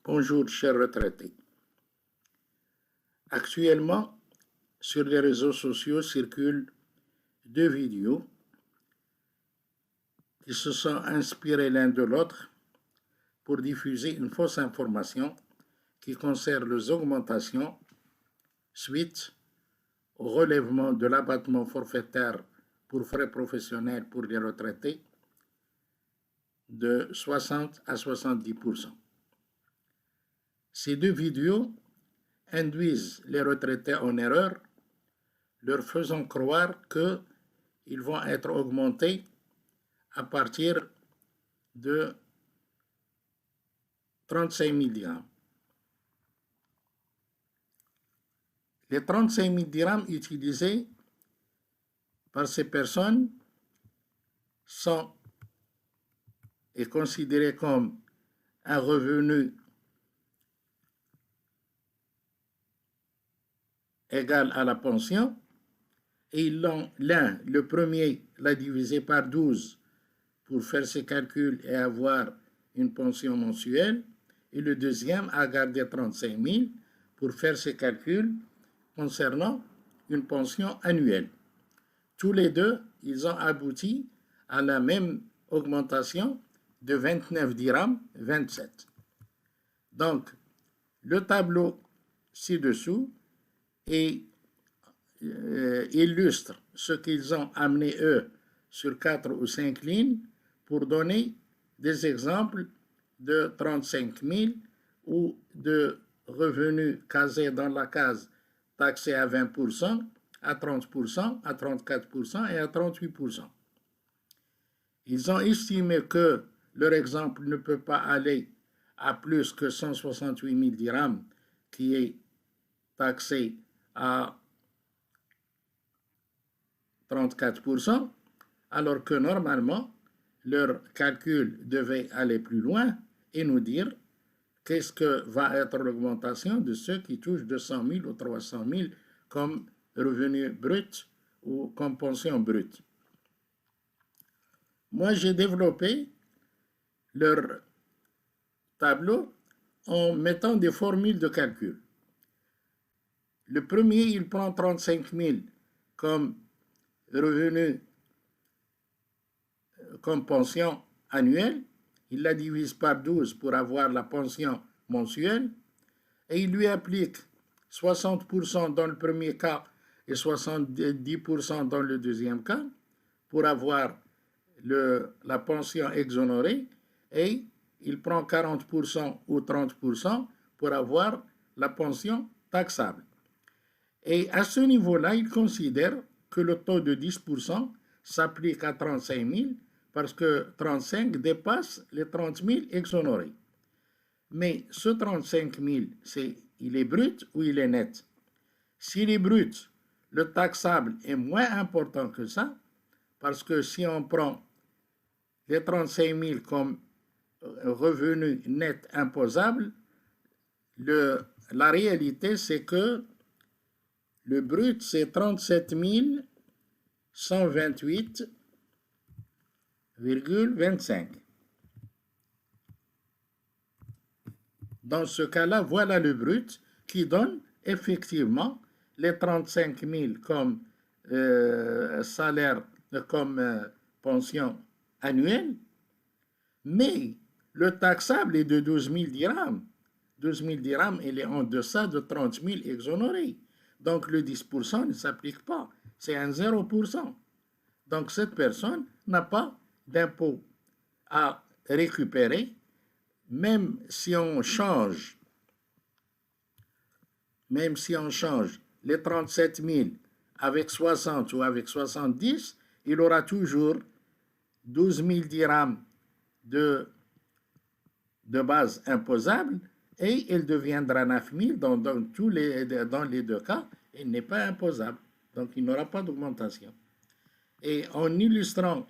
Bonjour, chers retraités. Actuellement, sur les réseaux sociaux circulent deux vidéos qui se sont inspirées l'un de l'autre pour diffuser une fausse information qui concerne les augmentations suite au relèvement de l'abattement forfaitaire pour frais professionnels pour les retraités de 60 à 70%. Ces deux vidéos induisent les retraités en erreur, leur faisant croire qu'ils vont être augmentés à partir de 35 000 dirhams. Les 35 000 dirhams utilisés par ces personnes sont considérés comme un revenu égal à la pension, et l'un, le premier, l'a divisé par 12 pour faire ses calculs et avoir une pension mensuelle, et le deuxième a gardé 35 000 pour faire ses calculs concernant une pension annuelle. Tous les deux, ils ont abouti à la même augmentation de 29 dirhams 27. Donc, le tableau ci-dessous illustre ce qu'ils ont amené, eux, sur 4 ou 5 lignes pour donner des exemples de 35 000 ou de revenus casés dans la case taxés à 20%, à 30%, à 34% et à 38%. Ils ont estimé que leur exemple ne peut pas aller à plus que 168 000 dirhams, qui est taxé à 34%, alors que normalement, leur calcul devait aller plus loin et nous dire qu'est-ce que va être l'augmentation de ceux qui touchent 200 000 ou 300 000 comme revenu brut ou comme pension brute. Moi, j'ai développé leur tableau en mettant des formules de calcul. Le premier, il prend 35 000 comme revenu, comme pension annuelle. Il la divise par 12 pour avoir la pension mensuelle et il lui applique 60% dans le premier cas et 70% dans le deuxième cas pour avoir la pension exonérée, et il prend 40% ou 30% pour avoir la pension taxable. Et à ce niveau-là, il considère que le taux de 10% s'applique à 35 000 parce que 35 dépasse les 30 000 exonérés. Mais ce 35 000, il est brut ou il est net? S'il est brut, le taxable est moins important que ça, parce que si on prend les 35 000 comme revenu net imposable, la réalité c'est que le brut c'est 37 128,25. Dans ce cas-là, voilà le brut qui donne effectivement les 35 000 comme salaire, comme pension annuelle, mais le taxable est de 12 000 dirhams. 12 000 dirhams, il est en deçà de 30 000 exonérés. Donc le 10% ne s'applique pas, c'est un 0%. Donc cette personne n'a pas d'impôt à récupérer, même si on change les 37 000 avec 60 ou avec 70, il aura toujours 12 000 dirhams de base imposable, et il deviendra 9 000 dans les deux cas, il n'est pas imposable. Donc il n'aura pas d'augmentation. Et en illustrant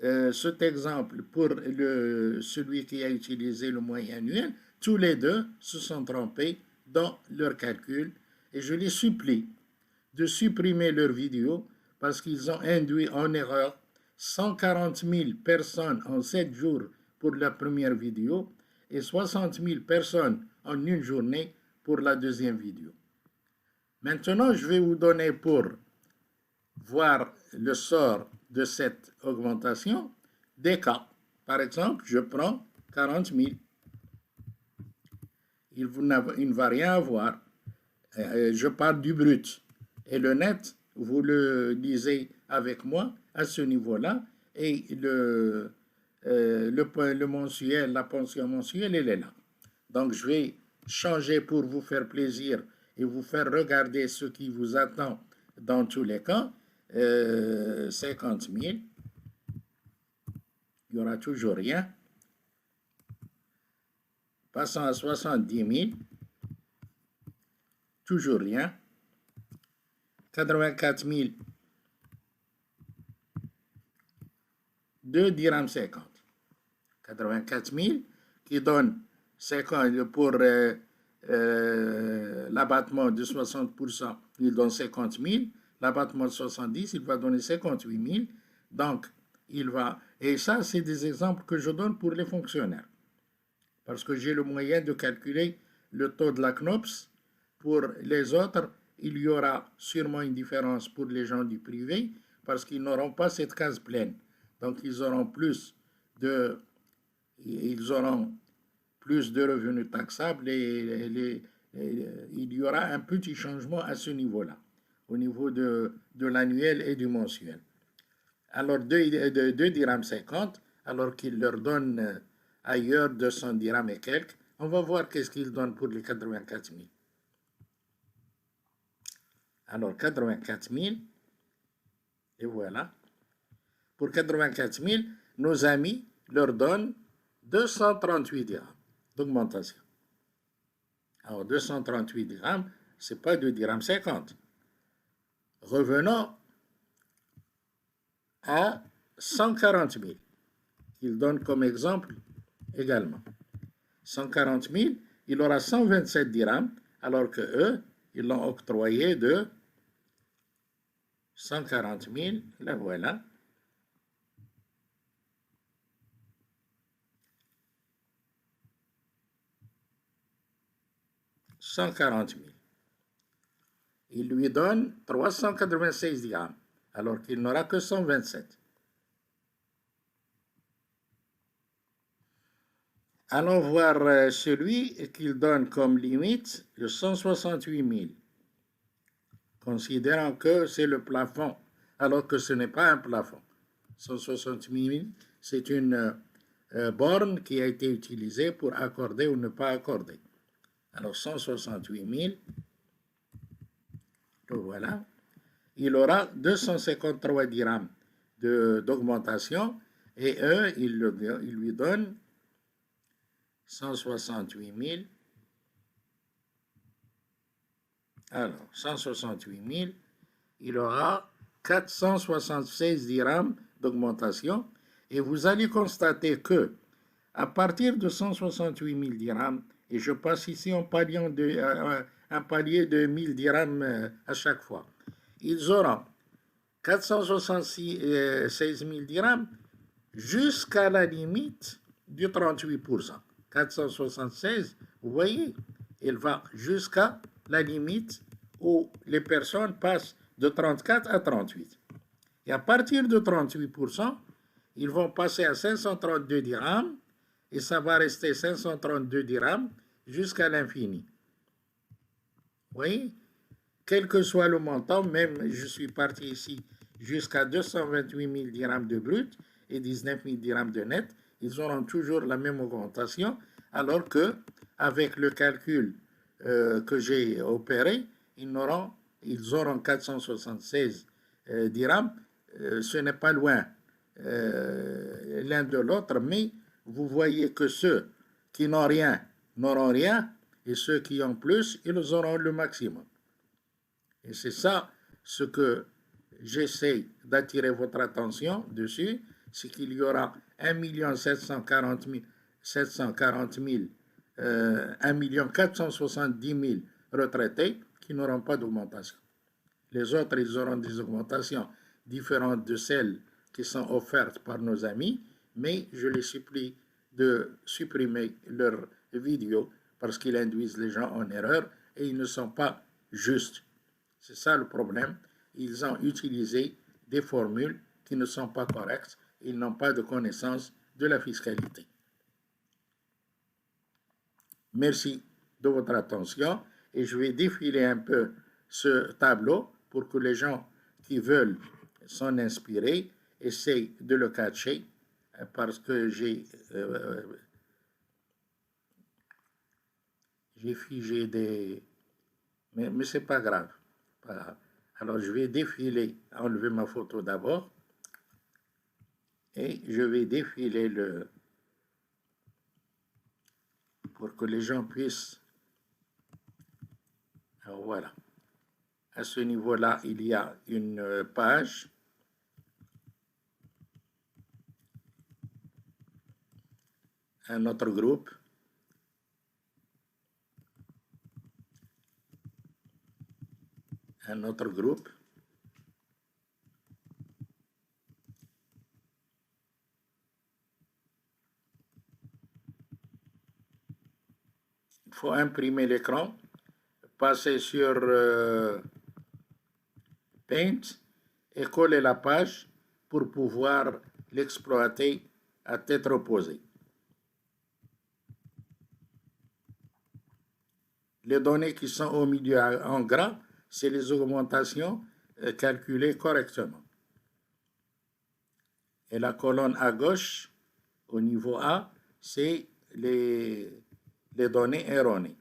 cet exemple pour celui qui a utilisé le moyen annuel, tous les deux se sont trompés dans leur calcul, et je les supplie de supprimer leur vidéo parce qu'ils ont induit en erreur 140 000 personnes en 7 jours pour la première vidéo et 60 000 personnes en une journée pour la deuxième vidéo. Maintenant, je vais vous donner pour voir le sort de cette augmentation des cas. Par exemple, je prends 40 000. Il ne va rien avoir. Je parle du brut. Et le net, vous le lisez avec moi à ce niveau-là. Et le mensuel, la pension mensuelle, elle est là. Donc, je vais changer pour vous faire plaisir et vous faire regarder ce qui vous attend dans tous les cas. 50 000. Il n'y aura toujours rien. Passons à 70 000. Toujours rien. 84 000. 2 dirhams 50. 84 000 qui donne 50 pour l'abattement de 60%, il donne 50 000. L'abattement de 70, il va donner 58 000. Donc, il va... Et ça, c'est des exemples que je donne pour les fonctionnaires. Parce que j'ai le moyen de calculer le taux de la CNOPS. Pour les autres, il y aura sûrement une différence pour les gens du privé parce qu'ils n'auront pas cette case pleine. Donc, ils auront plus de revenus taxables et il y aura un petit changement à ce niveau-là, au niveau de l'annuel et du mensuel. Alors, 2 dirhams 50, alors qu'il leur donne ailleurs 200 dirhams et quelques, on va voir qu'est-ce qu'ils donnent pour les 84 000. Alors, 84 000, et voilà. Pour 84 000, nos amis leur donnent 238 dirhams d'augmentation. Alors, 238 dirhams, ce n'est pas 2 dirhams 50. Revenons à 140 000, qu'ils donnent comme exemple également. 140 000, il aura 127 dirhams, alors que eux, ils l'ont octroyé de 140 000, la voilà. « 140 000. Il lui donne 396 dirhams, alors qu'il n'aura que 127. Allons voir celui qu'il donne comme limite de 168 000, considérant que c'est le plafond, alors que ce n'est pas un plafond. 168 000, c'est une borne qui a été utilisée pour accorder ou ne pas accorder. Alors 168 000, le voilà. Il aura 253 dirhams d'augmentation et eux, ils lui donnent 168 000. Alors, 168 000, il aura 476 dirhams d'augmentation et vous allez constater que à partir de 168 000 dirhams, et je passe ici un palier de 1000 dirhams à chaque fois, ils auront 476 000 dirhams jusqu'à la limite du 38%. 476, vous voyez, il va jusqu'à la limite où les personnes passent de 34 à 38. Et à partir de 38%, ils vont passer à 532 dirhams et ça va rester 532 dirhams jusqu'à l'infini. Vous voyez, quel que soit le montant, même je suis parti ici jusqu'à 228 000 dirhams de brut et 19 000 dirhams de net, ils auront toujours la même augmentation, alors que avec le calcul que j'ai opéré, ils auront 476 dirhams. Ce n'est pas loin l'un de l'autre, mais vous voyez que ceux qui n'ont rien n'auront rien, et ceux qui ont plus, ils auront le maximum. Et c'est ça ce que j'essaie d'attirer votre attention dessus, c'est qu'il y aura 1 740 000, 1 470 000 retraités qui n'auront pas d'augmentation. Les autres, ils auront des augmentations différentes de celles qui sont offertes par nos amis, mais je les supplie de supprimer leurs vidéos parce qu'ils induisent les gens en erreur et ils ne sont pas justes. C'est ça le problème. Ils ont utilisé des formules qui ne sont pas correctes. Ils n'ont pas de connaissance de la fiscalité. Merci de votre attention et je vais défiler un peu ce tableau pour que les gens qui veulent s'en inspirer essayent de le catcher parce que j'ai figé des... Mais ce n'est pas grave. Alors, je vais défiler, enlever ma photo d'abord, et je vais défiler le... pour que les gens puissent... Alors, voilà. À ce niveau-là, il y a une page. Un autre groupe. Un autre groupe. Il faut imprimer l'écran, passer sur Paint et coller la page pour pouvoir l'exploiter à tête reposée. Les données qui sont au milieu en gras, c'est les augmentations calculées correctement. Et la colonne à gauche, au niveau A, c'est les données erronées.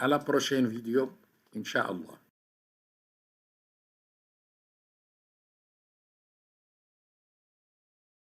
À la prochaine vidéo, Inch'Allah.